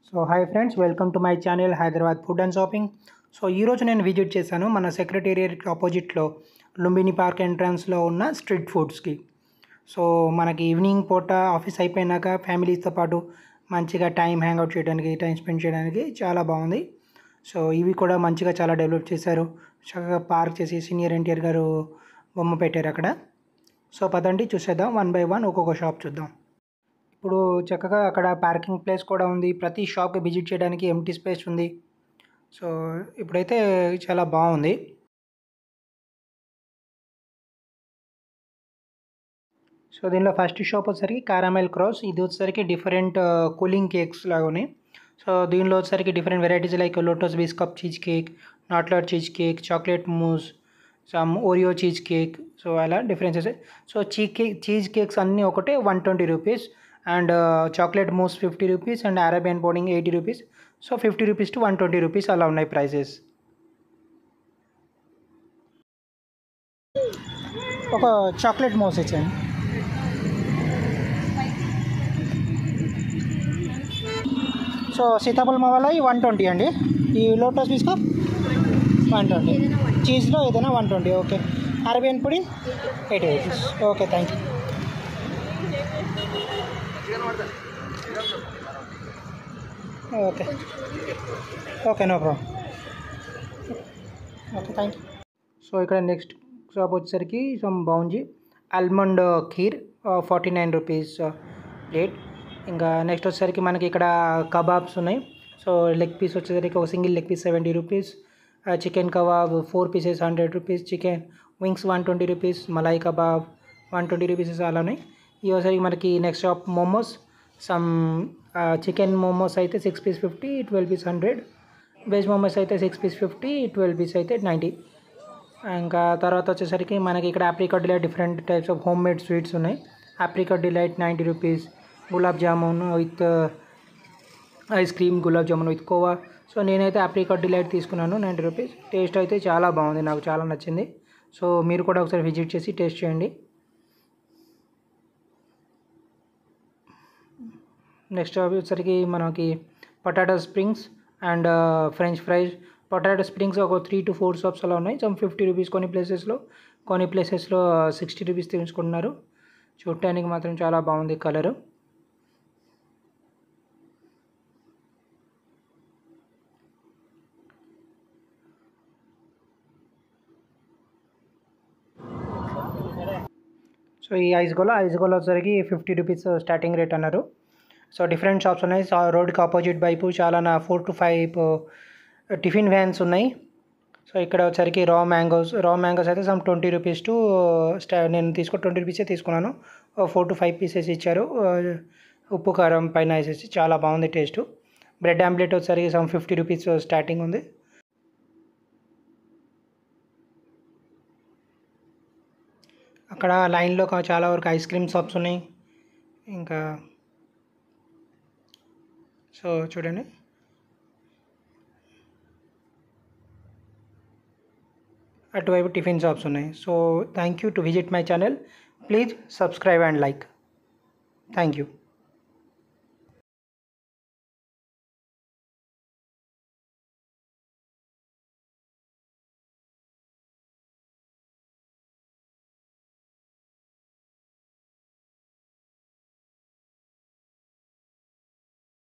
So hi friends, welcome to my channel Hyderabad food and shopping. So ఈరోజు నేను visit చేశాను మన సెక్రటేరియట్ ఆపోజిట్లో లుంబిని పార్క్ ఎంట్రన్స్లో ఉన్న స్ట్రీట్ ఫుడ్స్కి. సో మనకి ఈవినింగ్ పూట ఆఫీస్ అయిపోయినాక ఫ్యామిలీస్తో పాటు మంచిగా టైం హ్యాంగ్అవుట్ చేయడానికి, టైం స్పెండ్ చేయడానికి చాలా బాగుంది. సో ఇవి కూడా మంచిగా చాలా డెవలప్ చేశారు. చక్కగా పార్క్ చేసి సీనియర్ ఎన్టీఆర్ గారు బొమ్మ పెట్టారు అక్కడ. సో పదండి చూసేద్దాం, వన్ బై వన్ ఒక్కొక్క షాప్ చూద్దాం. ఇప్పుడు చక్కగా అక్కడ పార్కింగ్ ప్లేస్ కూడా ఉంది. ప్రతి షాప్కి విజిట్ చేయడానికి ఎంటీ స్పేస్ ఉంది. సో ఇప్పుడైతే చాలా బాగుంది. సో దీనిలో ఫస్ట్ షాప్ వచ్చేసరికి కారామెల్ క్రాస్. ఇది వచ్చేసరికి డిఫరెంట్ కూలింగ్ కేక్స్ లాగా ఉన్నాయి. సో దీనిలో వచ్చేసరికి different varieties like Lotus Biscoff cheese cake, నాట్లార్ cheese cake, chocolate mousse, some Oreo cheese cake. So అలా డిఫరెన్సెస్. సో చీజ్ కేక్స్ అన్నీ ఒకటే 120 rupees, and chocolate mousse 50 rupees, and Arabian pudding 80 rupees. So 50 rupees to 120 rupees అలా ఉన్నాయి prices. ఒక chocolate Moose ఇచ్చాను. So Sitaphal మావాలై 120 అండి. ఈ లోటస్ బిస్కప్ 120, చీజ్లో ఏదైనా 120. Okay. Arabian pudding 80 rupees. Okay, thank you. Okay okay, no problem. Okay, thank you. So ఇక్కడ next shop వచ్చేసరికి సమ్ బౌంజీ ఆల్మండ్ ఖీర్ 49 రూపీస్ ప్లేట్. ఇంకా నెక్స్ట్ వచ్చేసరికి మనకి ఇక్కడ కబాబ్స్ ఉన్నాయి. సో లెగ్ పీస్ వచ్చేసరికి ఒక single leg piece 70 rupees, chicken kebab 4 pieces 100 rupees, chicken wings 120 rupees, malai kebab 120 rupees అలా ఉన్నాయి. ఇవి వచ్చేసరికి మనకి next shop momos. Some chicken momos అయితే 6 పీస్ 50, 12 పీస్ 100. వెజ్ మోమోస్ అయితే 6 పీస్ 50, 12 పీస్ అయితే 90. ఇంకా తర్వాత వచ్చేసరికి మనకి ఇక్కడ apricot delight, different types of home made sweets ఉన్నాయి. Apricot delight 90 rupees, gulab jamun with ice cream, gulab jamun with khoa. So నేనైతే ఆప్రికాట్ డిలైట్ తీసుకున్నాను 90 రూపీస్. టేస్ట్ అయితే చాలా బాగుంది, నాకు చాలా నచ్చింది. సో మీరు కూడా ఒకసారి విజిట్ చేసి టేస్ట్ చేయండి. నెక్స్ట్ వచ్చేసరికి మనకి potato springs and French fries. Potato springs ఒక 3 to 4 షాప్స్ అలా ఉన్నాయి. సమ్ 50 రూపీస్ కొన్ని ప్లేసెస్లో, 60 రూపీస్ తీసుకుంటున్నారు. చూడటానికి మాత్రం చాలా బాగుంది కలరు. సో ఈ ఐస్ గోలా వచ్చేసరికి 50 రూపీస్ స్టార్టింగ్ రేట్ అన్నారు. సో డిఫరెంట్ షాప్స్ ఉన్నాయి. సో రోడ్కి ఆపోజిట్ వైపు చాలా 4 to 5 టిఫిన్ వ్యాన్స్ ఉన్నాయి. సో ఇక్కడ వచ్చేసరికి రా మ్యాంగోస్ అయితే సమ్ 20 రూపీస్ టు నేను 20 రూపీసే తీసుకున్నాను. 4 to 5 పీసెస్ ఇచ్చారు. ఉప్పు కారం పైన వేసేసి చాలా బాగుంది టేస్ట్. బ్రెడ్ ఆమ్లెట్ వచ్చేసరికి సమ్ 50 రూపీస్ స్టార్టింగ్ ఉంది. అక్కడ లైన్లో చాలా వరకు ఐస్ క్రీమ్ షాప్స్ ఉన్నాయి. ఇంకా సో చూడండి, అటువైపు టిఫిన్ షాప్స్ ఉన్నాయి. So thank you to visit my channel. Please subscribe and like. Thank you.